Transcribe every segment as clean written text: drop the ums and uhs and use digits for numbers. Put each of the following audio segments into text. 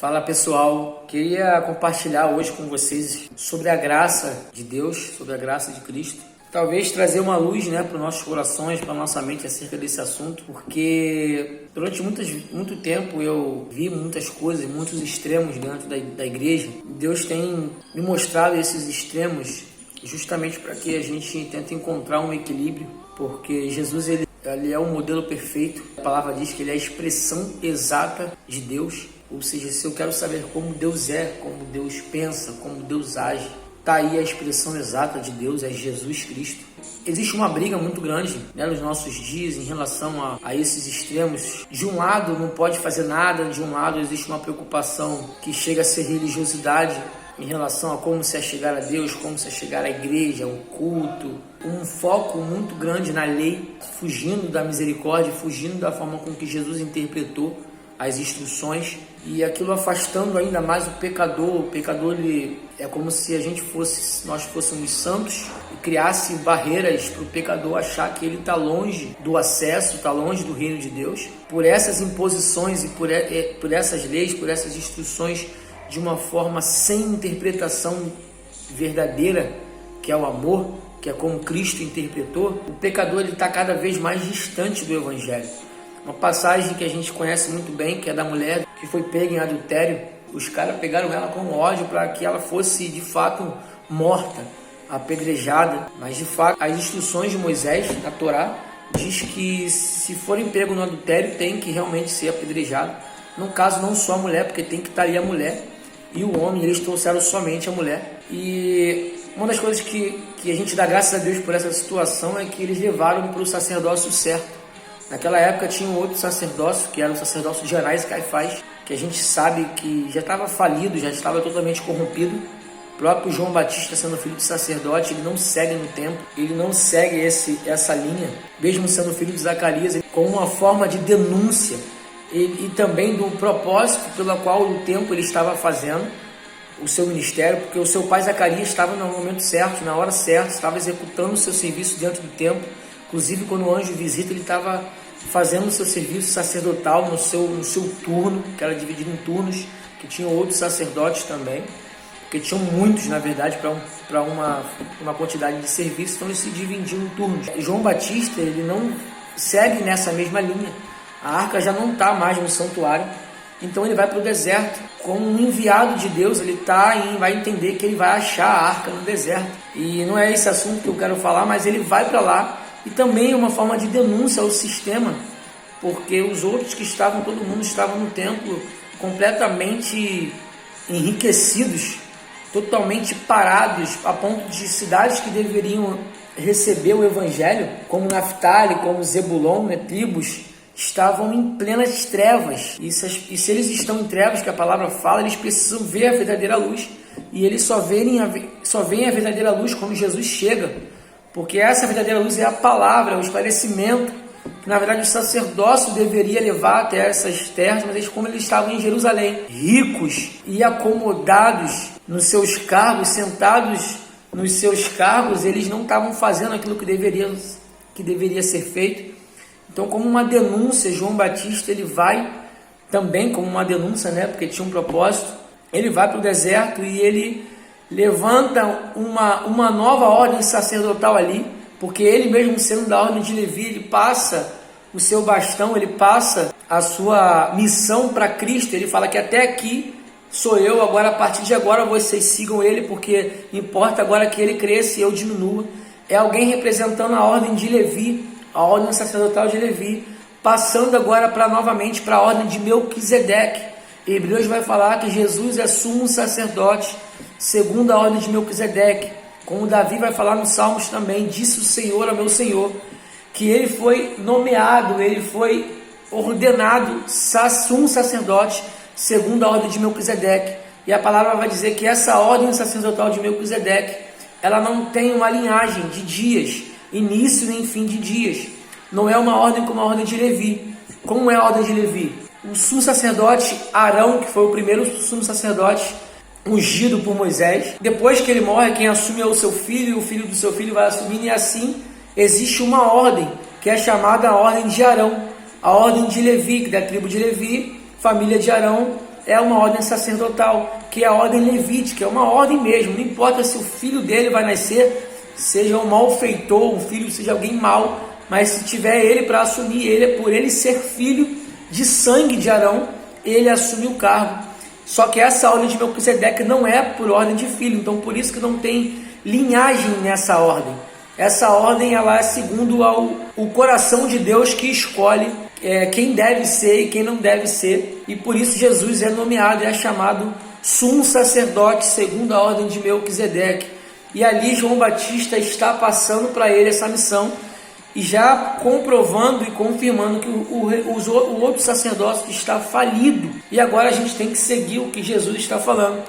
Fala pessoal, queria compartilhar hoje com vocês sobre a graça de Deus, sobre a graça de Cristo. Talvez trazer uma luz para os nossos corações, para a nossa mente acerca desse assunto, porque durante muito tempo eu vi muitas coisas, muitos extremos dentro da igreja. Deus tem me mostrado esses extremos justamente para que a gente tente encontrar um equilíbrio, porque Jesus ele é o modelo perfeito. A palavra diz que ele é a expressão exata de Deus. Ou seja, se eu quero saber como Deus é, como Deus pensa, como Deus age, está aí a expressão exata de Deus, é Jesus Cristo. Existe uma briga muito grande nos nossos dias em relação a esses extremos. De um lado não pode fazer nada, de um lado existe uma preocupação que chega a ser religiosidade em relação a como se achegar a Deus, como se achegar à igreja, ao culto. Um foco muito grande na lei, fugindo da misericórdia, fugindo da forma com que Jesus interpretou as instruções, e aquilo afastando ainda mais o pecador. O pecador ele é como se nós fôssemos santos e criasse barreiras para o pecador achar que ele está longe do acesso, está longe do reino de Deus. Por essas imposições e por essas leis, por essas instruções, de uma forma sem interpretação verdadeira, que é o amor, que é como Cristo interpretou, o pecador ele está cada vez mais distante do Evangelho. Uma passagem que a gente conhece muito bem, que é da mulher que foi pega em adultério. Os caras pegaram ela com ódio para que ela fosse de fato morta, apedrejada. Mas de fato as instruções de Moisés, na Torá, diz que se forem pegos no adultério tem que realmente ser apedrejado. No caso não só a mulher, porque tem que estar ali a mulher e o homem, eles trouxeram somente a mulher. E uma das coisas que a gente dá graças a Deus por essa situação é que eles levaram para o sacerdócio certo. Naquela época tinha um outro sacerdócio, que era o sacerdócio de Anás e Caifás, que a gente sabe que já estava falido, já estava totalmente corrompido. O próprio João Batista, sendo filho de sacerdote, ele não segue no templo, ele não segue essa linha, mesmo sendo filho de Zacarias, com uma forma de denúncia e também do propósito pelo qual o templo ele estava fazendo o seu ministério, porque o seu pai Zacarias estava no momento certo, na hora certa, estava executando o seu serviço dentro do templo. Inclusive, quando o anjo visita, ele estava fazendo o seu serviço sacerdotal no seu turno, que era dividido em turnos, que tinham outros sacerdotes também, porque tinham muitos, na verdade, para uma quantidade de serviço, então eles se dividiam em turnos. E João Batista, ele não segue nessa mesma linha. A arca já não está mais no santuário, então ele vai para o deserto. Como um enviado de Deus, ele vai entender que ele vai achar a arca no deserto. E não é esse assunto que eu quero falar, mas ele vai para lá. E também é uma forma de denúncia ao sistema, porque os outros todo mundo estava no templo completamente enriquecidos, totalmente parados, a ponto de cidades que deveriam receber o Evangelho, como Naftali, como Zebulon, tribos, estavam em plenas trevas. E se eles estão em trevas, que a palavra fala, eles precisam ver a verdadeira luz. E eles só veem a verdadeira luz quando Jesus chega. Porque essa verdadeira luz é a palavra, o esclarecimento, que na verdade o sacerdócio deveria levar até essas terras, mas como eles estavam em Jerusalém, ricos e acomodados nos seus cargos, sentados nos seus cargos, eles não estavam fazendo aquilo que deveria ser feito. Então, como uma denúncia, João Batista ele vai também como uma denúncia, porque tinha um propósito, ele vai para o deserto e ele levanta uma nova ordem sacerdotal ali, porque ele mesmo sendo da ordem de Levi, ele passa o seu bastão, ele passa a sua missão para Cristo. Ele fala que até aqui sou eu, agora a partir de agora vocês sigam ele, porque importa agora que ele cresça e eu diminua. É alguém representando a ordem de Levi, a ordem sacerdotal de Levi, passando agora novamente para a ordem de Melquisedeque. Hebreus vai falar que Jesus é sumo sacerdote, segundo a ordem de Melquisedeque. Como Davi vai falar nos Salmos também, disse o Senhor ao meu Senhor, que ele foi nomeado, ele foi ordenado sumo sacerdote, segundo a ordem de Melquisedeque. E a palavra vai dizer que essa ordem sacerdotal de Melquisedeque, ela não tem uma linhagem de dias, início nem fim de dias. Não é uma ordem como a ordem de Levi. Como é a ordem de Levi? O sumo sacerdote Arão, que foi o primeiro sumo sacerdote ungido por Moisés, depois que ele morre, quem assume é o seu filho, e o filho do seu filho vai assumindo, e assim existe uma ordem, que é chamada a ordem de Arão, a ordem de Levi, que da tribo de Levi, família de Arão, é uma ordem sacerdotal, que é a ordem levítica, é uma ordem mesmo. Não importa se o filho dele vai nascer, seja um malfeitor, um filho seja alguém mau, mas se tiver ele para assumir, ele, por ele ser filho de sangue de Arão, ele assume o cargo. Só que essa ordem de Melquisedeque não é por ordem de filho, então por isso que não tem linhagem nessa ordem. Essa ordem ela é segundo o coração de Deus que escolhe quem deve ser e quem não deve ser, e por isso Jesus é nomeado e é chamado sumo sacerdote segundo a ordem de Melquisedeque. E ali João Batista está passando para ele essa missão e já comprovando e confirmando que o outro sacerdócio está falido, e agora a gente tem que seguir o que Jesus está falando.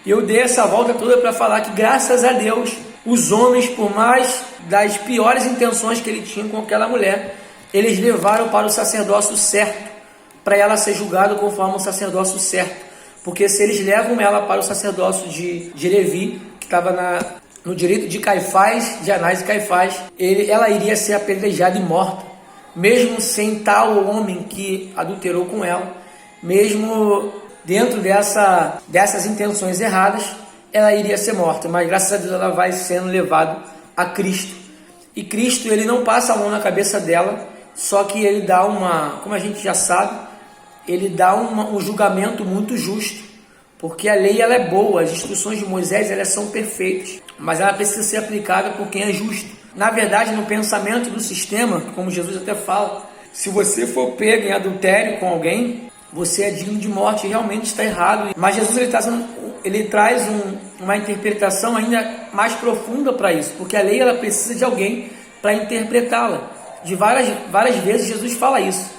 E eu dei essa volta toda para falar que, graças a Deus, os homens, por mais das piores intenções que ele tinha com aquela mulher, eles levaram para o sacerdócio certo, para ela ser julgada conforme o sacerdócio certo. Porque se eles levam ela para o sacerdócio de Levi, que estava no direito de Caifás, de Anás e Caifás, ela iria ser apedrejada e morta, mesmo sem tal homem que adulterou com ela, mesmo dentro dessas intenções erradas, ela iria ser morta, mas graças a Deus ela vai sendo levada a Cristo. E Cristo, ele não passa a mão na cabeça dela, só que ele dá como a gente já sabe, ele dá um julgamento muito justo, porque a lei ela é boa, as instruções de Moisés elas são perfeitas, mas ela precisa ser aplicada por quem é justo. Na verdade, no pensamento do sistema, como Jesus até fala, se você for pego em adultério com alguém, você é digno de morte, realmente está errado. Mas Jesus ele traz uma interpretação ainda mais profunda para isso, porque a lei ela precisa de alguém para interpretá-la. De várias vezes Jesus fala isso.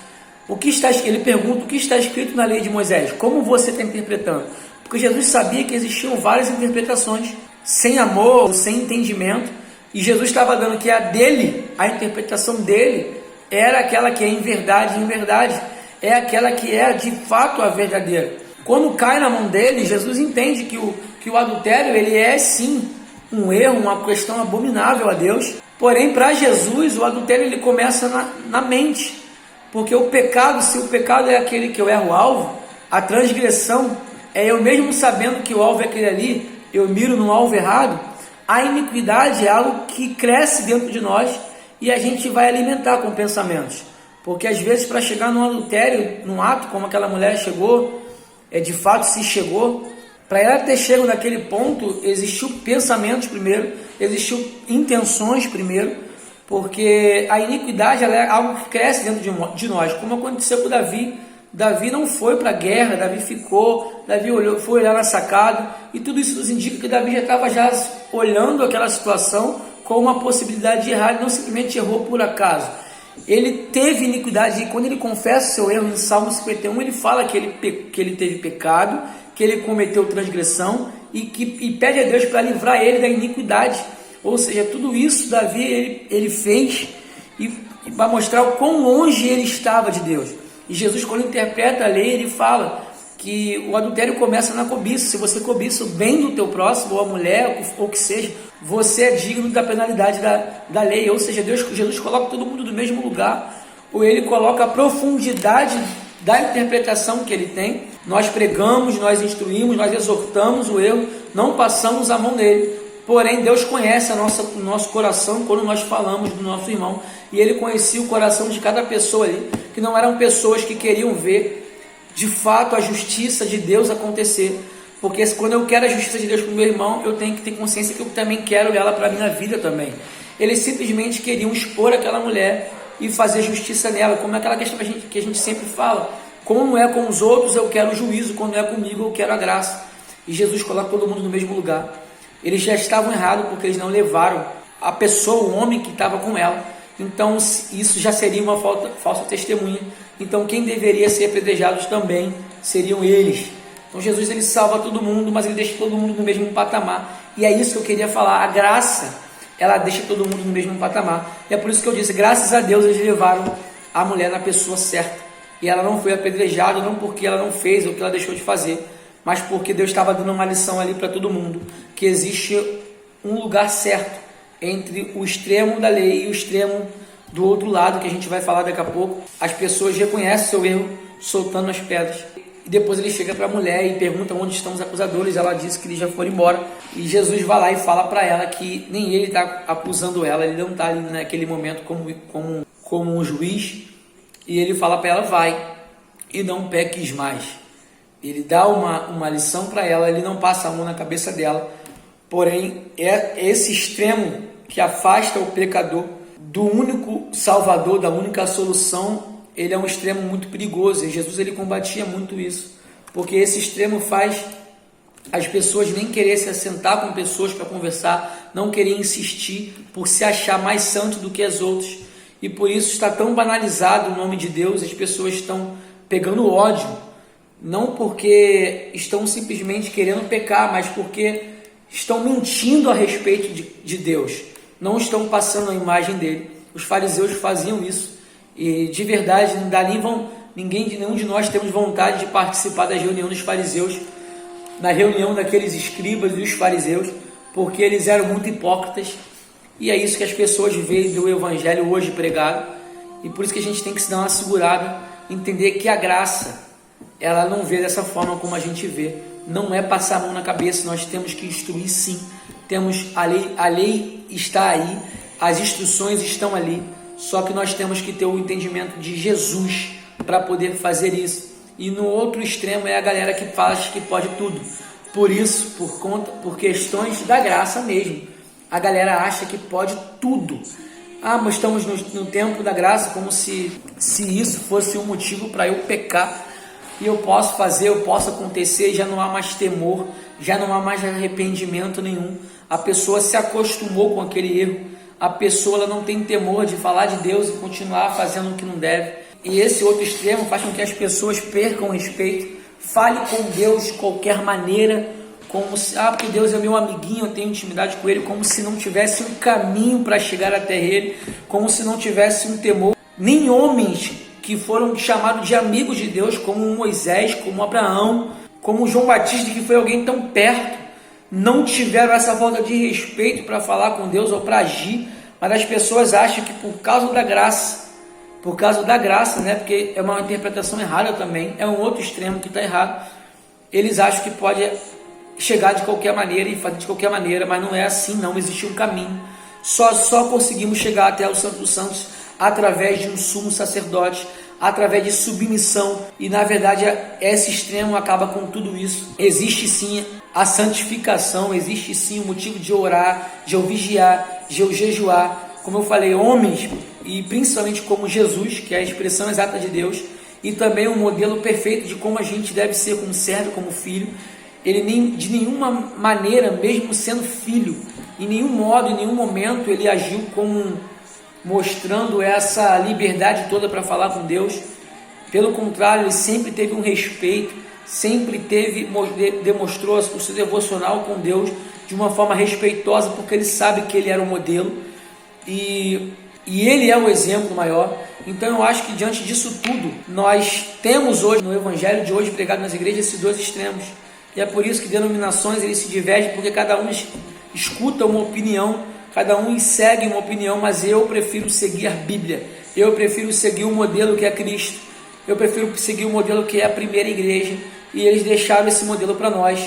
Ele pergunta o que está escrito na lei de Moisés, como você está interpretando? Porque Jesus sabia que existiam várias interpretações, sem amor, sem entendimento, e Jesus estava dando que a interpretação dele era aquela que é em verdade, é aquela que é de fato a verdadeira. Quando cai na mão dele, Jesus entende que o adultério ele é sim um erro, uma questão abominável a Deus. Porém, para Jesus, o adultério ele começa na mente, porque o pecado, se o pecado é aquele que eu erro o alvo, a transgressão é eu mesmo sabendo que o alvo é aquele ali, eu miro no alvo errado. A iniquidade é algo que cresce dentro de nós e a gente vai alimentar com pensamentos, porque às vezes para chegar no adultério, num ato como aquela mulher chegou, de fato se chegou, para ela ter chegado naquele ponto, existiu pensamentos primeiro, existiu intenções primeiro, porque a iniquidade ela é algo que cresce dentro de nós, como aconteceu com Davi. Davi não foi para a guerra, Davi foi olhar na sacada, e tudo isso nos indica que Davi já estava olhando aquela situação com uma possibilidade de errar, e não simplesmente errou por acaso. Ele teve iniquidade, e quando ele confessa o seu erro em Salmo 51, ele fala que ele teve pecado, que ele cometeu transgressão e pede a Deus para livrar ele da iniquidade. Ou seja, tudo isso Davi ele fez e para mostrar o quão longe ele estava de Deus. E Jesus, quando interpreta a lei, ele fala que o adultério começa na cobiça. Se você cobiça o bem do teu próximo, ou a mulher, ou o que seja, você é digno da penalidade da lei. Ou seja, Jesus coloca todo mundo no mesmo lugar, ou ele coloca a profundidade da interpretação que ele tem. Nós pregamos, nós instruímos, nós exortamos o erro, não passamos a mão nele. Porém, Deus conhece o nosso coração quando nós falamos do nosso irmão. E ele conhecia o coração de cada pessoa ali, que não eram pessoas que queriam ver de fato a justiça de Deus acontecer. Porque quando eu quero a justiça de Deus para o meu irmão, eu tenho que ter consciência que eu também quero ela para a minha vida também. Eles simplesmente queriam expor aquela mulher e fazer justiça nela, como é aquela questão que a gente sempre fala. Como não é com os outros, eu quero o juízo, quando é comigo, eu quero a graça. E Jesus coloca todo mundo no mesmo lugar. Eles já estavam errados porque eles não levaram a pessoa, o homem que estava com ela. Então isso já seria uma falsa testemunha. Então quem deveria ser apedrejado também seriam eles. Então Jesus ele salva todo mundo, mas ele deixa todo mundo no mesmo patamar. E é isso que eu queria falar. A graça, ela deixa todo mundo no mesmo patamar. E é por isso que eu disse, graças a Deus eles levaram a mulher na pessoa certa. E ela não foi apedrejada, não porque ela não fez ou que ela deixou de fazer, mas porque Deus estava dando uma lição ali para todo mundo, que existe um lugar certo entre o extremo da lei e o extremo do outro lado, que a gente vai falar daqui a pouco. As pessoas reconhecem seu erro soltando as pedras. e depois ele chega para a mulher e pergunta onde estão os acusadores. Ela diz que eles já foram embora, e Jesus vai lá e fala para ela que nem ele está acusando ela, ele não está ali naquele momento como um juiz, e ele fala para ela: vai e não peques mais. Ele dá uma lição para ela, ele não passa a mão na cabeça dela, porém é esse extremo que afasta o pecador do único salvador, da única solução. Ele é um extremo muito perigoso, e Jesus ele combatia muito isso, porque esse extremo faz as pessoas nem querer se assentar com pessoas para conversar, não querer insistir por se achar mais santo do que as outras, e por isso está tão banalizado o nome de Deus. As pessoas estão pegando ódio, não porque estão simplesmente querendo pecar, mas porque estão mentindo a respeito de Deus, não estão passando a imagem dele. Os fariseus faziam isso, e de verdade nenhum de nós temos vontade de participar da reunião dos fariseus, na reunião daqueles escribas e os fariseus, porque eles eram muito hipócritas, e é isso que as pessoas veem do evangelho hoje pregado. E por isso que a gente tem que se dar uma segurada, entender que a graça, ela não vê dessa forma como a gente vê, não é passar a mão na cabeça. Nós temos que instruir, sim, temos a lei está aí, as instruções estão ali, só que nós temos que ter o entendimento de Jesus para poder fazer isso. E no outro extremo é a galera que fala que pode tudo. Por isso, por questões da graça mesmo, a galera acha que pode tudo. Mas estamos no tempo da graça, como se isso fosse um motivo para eu pecar, e eu posso fazer, eu posso acontecer, já não há mais temor, já não há mais arrependimento nenhum. A pessoa se acostumou com aquele erro, a pessoa ela não tem temor de falar de Deus e continuar fazendo o que não deve. E esse outro extremo faz com que as pessoas percam o respeito, fale com Deus de qualquer maneira, como se, porque Deus é meu amiguinho, eu tenho intimidade com Ele, como se não tivesse um caminho para chegar até Ele, como se não tivesse um temor. Nem homens que foram chamados de amigos de Deus, como Moisés, como Abraão, como João Batista, que foi alguém tão perto, não tiveram essa falta de respeito para falar com Deus ou para agir. Mas as pessoas acham que por causa da graça, né? Porque é uma interpretação errada também, é um outro extremo que está errado. Eles acham que pode chegar de qualquer maneira e fazer de qualquer maneira, mas não é assim, não existe um caminho. Só conseguimos chegar até o Santo dos Santos através de um sumo sacerdote, através de submissão, e na verdade esse extremo acaba com tudo isso. Existe sim a santificação, existe sim o motivo de orar, de eu vigiar, de eu jejuar, como eu falei, homens, e principalmente como Jesus, que é a expressão exata de Deus, e também um modelo perfeito de como a gente deve ser como servo, como filho. Ele de nenhuma maneira, mesmo sendo filho, em nenhum modo, em nenhum momento ele agiu como mostrando essa liberdade toda para falar com Deus. Pelo contrário, ele sempre teve um respeito, sempre demonstrou o seu devocional com Deus de uma forma respeitosa, porque ele sabe que ele era o modelo e ele é o exemplo maior. Então eu acho que diante disso tudo, nós temos hoje, no evangelho de hoje pregado nas igrejas, esses dois extremos, e é por isso que denominações eles se divergem, porque cada um escuta uma opinião, cada um segue uma opinião, mas eu prefiro seguir a Bíblia, eu prefiro seguir o modelo que é Cristo, eu prefiro seguir o modelo que é a primeira igreja, e eles deixaram esse modelo para nós,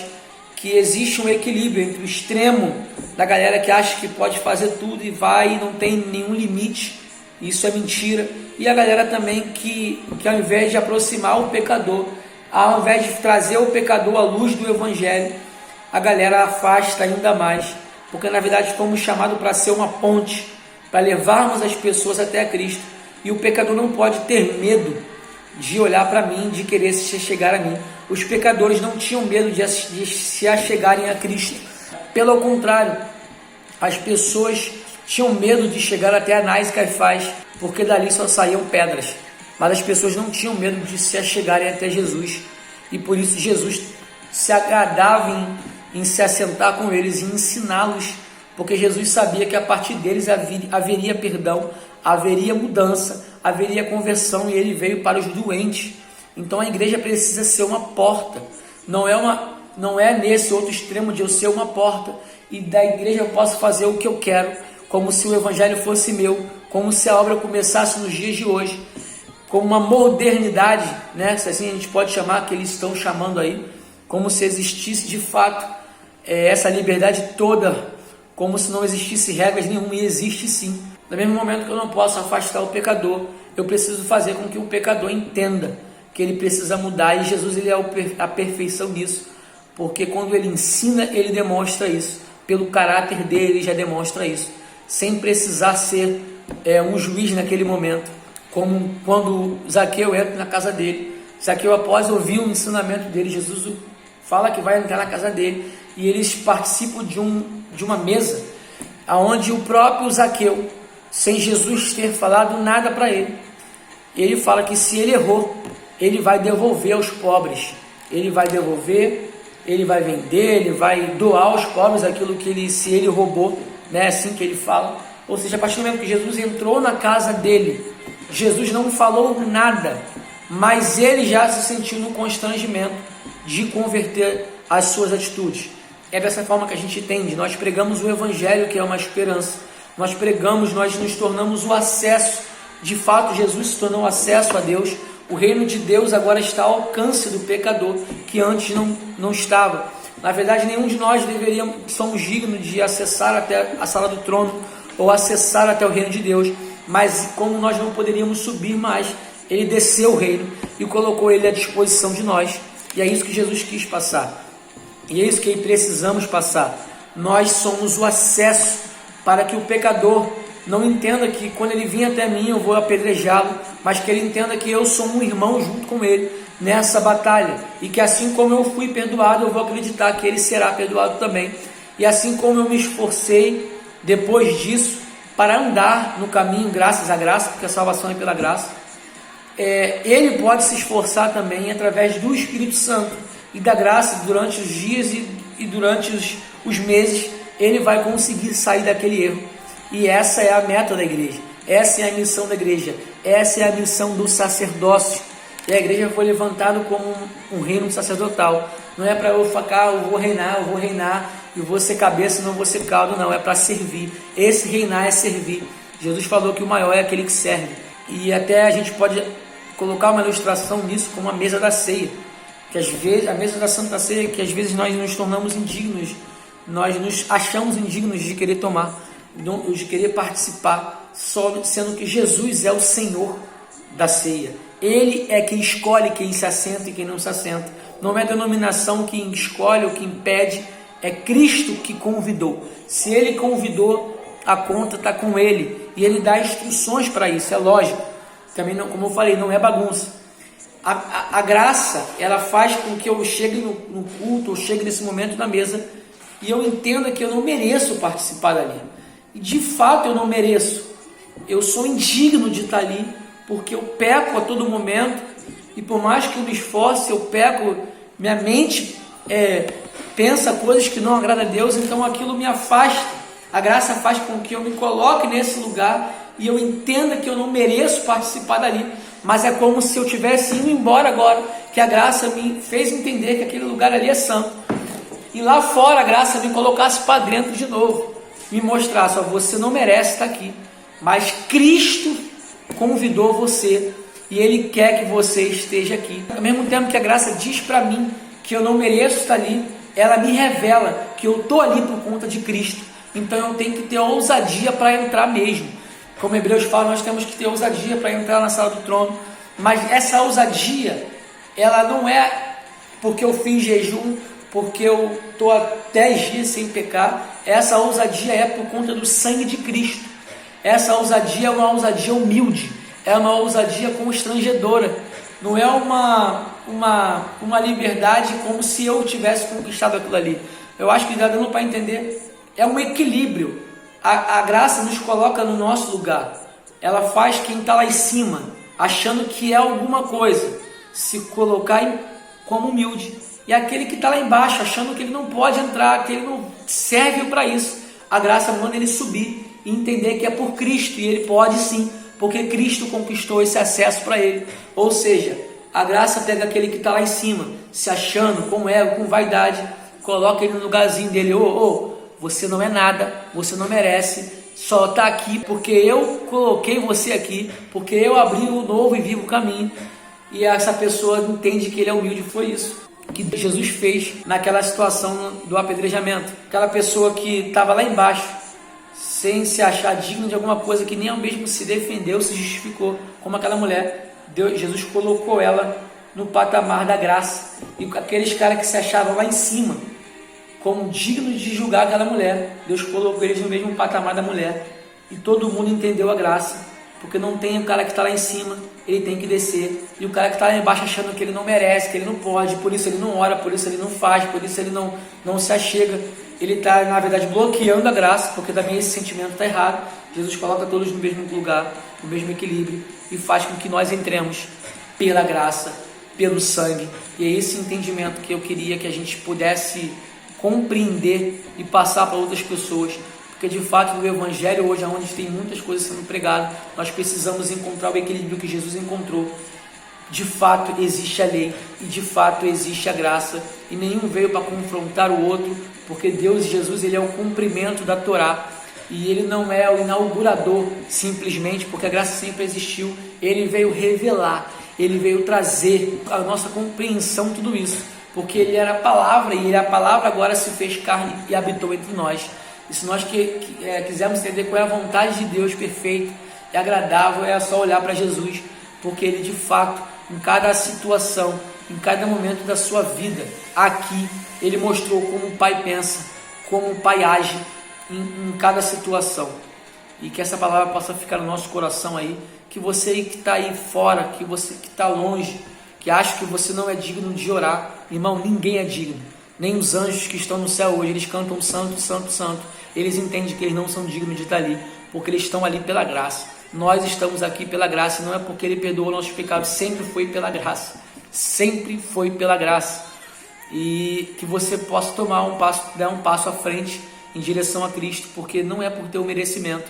que existe um equilíbrio entre o extremo da galera que acha que pode fazer tudo e vai e não tem nenhum limite, isso é mentira, e a galera também que ao invés de aproximar o pecador, ao invés de trazer o pecador à luz do evangelho, a galera afasta ainda mais, porque na verdade fomos chamados para ser uma ponte, para levarmos as pessoas até a Cristo, e o pecador não pode ter medo de olhar para mim, de querer se chegar a mim. Os pecadores não tinham medo de se achegarem a Cristo, pelo contrário, as pessoas tinham medo de chegar até Anás e Caifás, porque dali só saíam pedras, mas as pessoas não tinham medo de se achegarem até Jesus, e por isso Jesus se agradava em se assentar com eles e ensiná-los, porque Jesus sabia que a partir deles haveria perdão, haveria mudança, haveria conversão, e ele veio para os doentes. Então a igreja precisa ser uma porta, não é nesse outro extremo de eu ser uma porta, e da igreja eu posso fazer o que eu quero, como se o evangelho fosse meu, como se a obra começasse nos dias de hoje, como uma modernidade, né? Se assim a gente pode chamar, que eles estão chamando aí, como se existisse de fato essa liberdade toda, como se não existisse regras nenhuma, e existe sim. No mesmo momento que eu não posso afastar o pecador, eu preciso fazer com que o pecador entenda que ele precisa mudar, e Jesus ele é a perfeição nisso, porque quando ele ensina, ele demonstra isso, pelo caráter dele ele já demonstra isso, sem precisar ser um juiz naquele momento, como quando Zaqueu entra na casa dele. Zaqueu, após ouvir o ensinamento dele, Jesus fala que vai entrar na casa dele, e eles participam de uma mesa, onde o próprio Zaqueu, sem Jesus ter falado nada para ele fala que se ele errou, ele vai devolver aos pobres, ele vai devolver, ele vai vender, ele vai doar aos pobres aquilo que se ele roubou, né? Assim que ele fala. Ou seja, a partir do momento que Jesus entrou na casa dele, Jesus não falou nada, mas ele já se sentiu no constrangimento de converter as suas atitudes. É dessa forma que a gente entende. Nós pregamos o Evangelho, que é uma esperança. Nós pregamos, nós nos tornamos o acesso. De fato, Jesus se tornou acesso a Deus. O reino de Deus agora está ao alcance do pecador, que antes não estava. Na verdade, nenhum de nós somos dignos de acessar até a sala do trono, ou acessar até o reino de Deus. Mas como nós não poderíamos subir mais, ele desceu o reino e colocou ele à disposição de nós. E é isso que Jesus quis passar. E é isso que precisamos passar. Nós somos o acesso para que o pecador não entenda que quando ele vir até mim eu vou apedrejá-lo, mas que ele entenda que eu sou um irmão junto com ele nessa batalha, e que assim como eu fui perdoado, eu vou acreditar que ele será perdoado também. E assim como eu me esforcei depois disso para andar no caminho graças à graça, porque a salvação é pela graça, ele pode se esforçar também através do Espírito Santo e da graça durante os dias e durante os meses. Ele vai conseguir sair daquele erro. E essa é a meta da igreja, essa é a missão da igreja, essa é a missão do sacerdócio. E a igreja foi levantada como um reino sacerdotal. Não é para eu falar, eu vou reinar, e vou ser cabeça e não vou ser cauda, não, é para servir. Esse reinar é servir. Jesus falou que o maior é aquele que serve. E até a gente pode colocar uma ilustração nisso como a mesa da ceia, que às vezes, a mesa da Santa Ceia, que às vezes nós nos tornamos indignos, nós nos achamos indignos de querer tomar, de querer participar, só sendo que Jesus é o Senhor da ceia. Ele é quem escolhe quem se assenta e quem não se assenta. Não é a denominação quem escolhe ou quem impede, é Cristo que convidou. Se ele convidou, a conta está com ele, e ele dá instruções para isso, é lógico. Também, não, como eu falei, não é bagunça. A graça, ela faz com que eu chegue no culto, eu chegue nesse momento na mesa, e eu entenda que eu não mereço participar dali. E de fato eu não mereço. Eu sou indigno de estar ali, porque eu peco a todo momento, e por mais que eu me esforce, eu peco, minha mente pensa coisas que não agradam a Deus, então aquilo me afasta. A graça faz com que eu me coloque nesse lugar e eu entenda que eu não mereço participar dali, mas é como se eu tivesse indo embora agora, que a graça me fez entender que aquele lugar ali é santo, e lá fora a graça me colocasse para dentro de novo, me mostrasse, você não merece estar aqui, mas Cristo convidou você, e Ele quer que você esteja aqui. Ao mesmo tempo que a graça diz para mim que eu não mereço estar ali, ela me revela que eu estou ali por conta de Cristo. Então eu tenho que ter ousadia para entrar mesmo. Como Hebreus fala, nós temos que ter ousadia para entrar na sala do trono. Mas essa ousadia, ela não é porque eu fiz jejum, porque eu estou há 10 dias sem pecar. Essa ousadia é por conta do sangue de Cristo. Essa ousadia é uma ousadia humilde, é uma ousadia constrangedora. Não é uma liberdade como se eu tivesse conquistado aquilo ali. Eu acho que está dando para entender. É um equilíbrio. A graça nos coloca no nosso lugar. Ela faz quem está lá em cima, achando que é alguma coisa, se colocar como humilde. E aquele que está lá embaixo, achando que ele não pode entrar, que ele não serve para isso. A graça manda ele subir e entender que é por Cristo. E ele pode sim, porque Cristo conquistou esse acesso para ele. Ou seja, a graça pega aquele que está lá em cima, se achando, com ego, com vaidade, coloca ele no lugarzinho dele. Você não é nada, você não merece, só está aqui porque eu coloquei você aqui, porque eu abri o novo e vivo caminho. E essa pessoa entende que ele é humilde. Foi isso que Jesus fez naquela situação do apedrejamento. Aquela pessoa que estava lá embaixo, sem se achar digno de alguma coisa, que nem ao mesmo se defendeu, se justificou, como aquela mulher. Jesus colocou ela no patamar da graça. E aqueles caras que se achavam lá em cima, como dignos de julgar aquela mulher, Deus colocou eles no mesmo patamar da mulher. E todo mundo entendeu a graça. Porque não tem o cara que está lá em cima, ele tem que descer. E o cara que está lá embaixo achando que ele não merece, que ele não pode, por isso ele não ora, por isso ele não faz, por isso ele não se achega. Ele está, na verdade, bloqueando a graça, porque também esse sentimento está errado. Jesus coloca todos no mesmo lugar, no mesmo equilíbrio, e faz com que nós entremos pela graça, pelo sangue. E é esse entendimento que eu queria que a gente pudesse compreender e passar para outras pessoas. Porque de fato no Evangelho hoje, onde tem muitas coisas sendo pregadas, nós precisamos encontrar o equilíbrio que Jesus encontrou. De fato existe a lei e de fato existe a graça, e nenhum veio para confrontar o outro, porque Deus e Jesus, ele é o cumprimento da Torá, e ele não é o inaugurador simplesmente, porque a graça sempre existiu. Ele veio revelar, ele veio trazer a nossa compreensão, tudo isso, porque ele era a palavra, e a palavra agora se fez carne e habitou entre nós. E se nós quisermos entender qual é a vontade de Deus perfeita e agradável, é só olhar para Jesus, porque ele de fato, em cada situação, em cada momento da sua vida, aqui, ele mostrou como o Pai pensa, como o Pai age em cada situação. E que essa palavra possa ficar no nosso coração aí, que você que está aí fora, que você que está longe, que acha que você não é digno de orar, irmão, ninguém é digno. Nem os anjos que estão no céu hoje, eles cantam santo, santo, santo. Eles entendem que eles não são dignos de estar ali, porque eles estão ali pela graça. Nós estamos aqui pela graça, e não é porque ele perdoou nossos pecados, sempre foi pela graça. Sempre foi pela graça. E que você possa dar um passo à frente em direção a Cristo, porque não é por teu merecimento.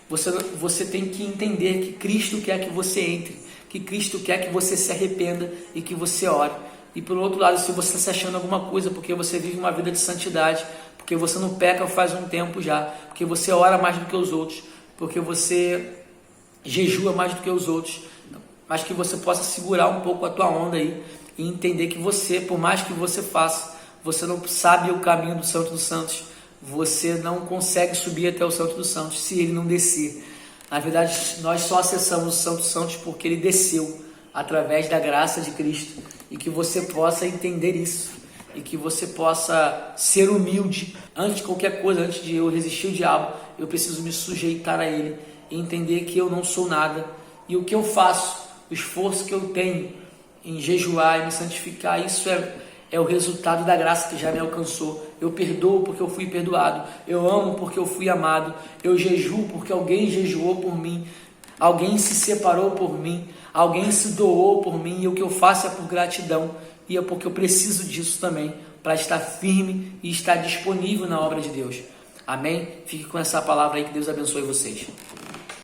Você tem que entender que Cristo quer que você entre, que Cristo quer que você se arrependa e que você ore. E pelo outro lado, se você está se achando alguma coisa, porque você vive uma vida de santidade, porque você não peca faz um tempo já, porque você ora mais do que os outros, porque você jejua mais do que os outros, mas que você possa segurar um pouco a tua onda aí e entender que você, por mais que você faça, você não sabe o caminho do Santo dos Santos, você não consegue subir até o Santo dos Santos se ele não descer. Na verdade, nós só acessamos o Santo dos Santos porque ele desceu através da graça de Cristo, e que você possa entender isso, e que você possa ser humilde. Antes de qualquer coisa, antes de eu resistir o diabo, eu preciso me sujeitar a ele e entender que eu não sou nada, e o que eu faço, o esforço que eu tenho em jejuar e me santificar, isso é o resultado da graça que já me alcançou. Eu perdoo porque eu fui perdoado, eu amo porque eu fui amado, eu jejuo porque alguém jejuou por mim, alguém se separou por mim, alguém se doou por mim, e o que eu faço é por gratidão, e é porque eu preciso disso também, para estar firme e estar disponível na obra de Deus. Amém? Fique com essa palavra aí, que Deus abençoe vocês.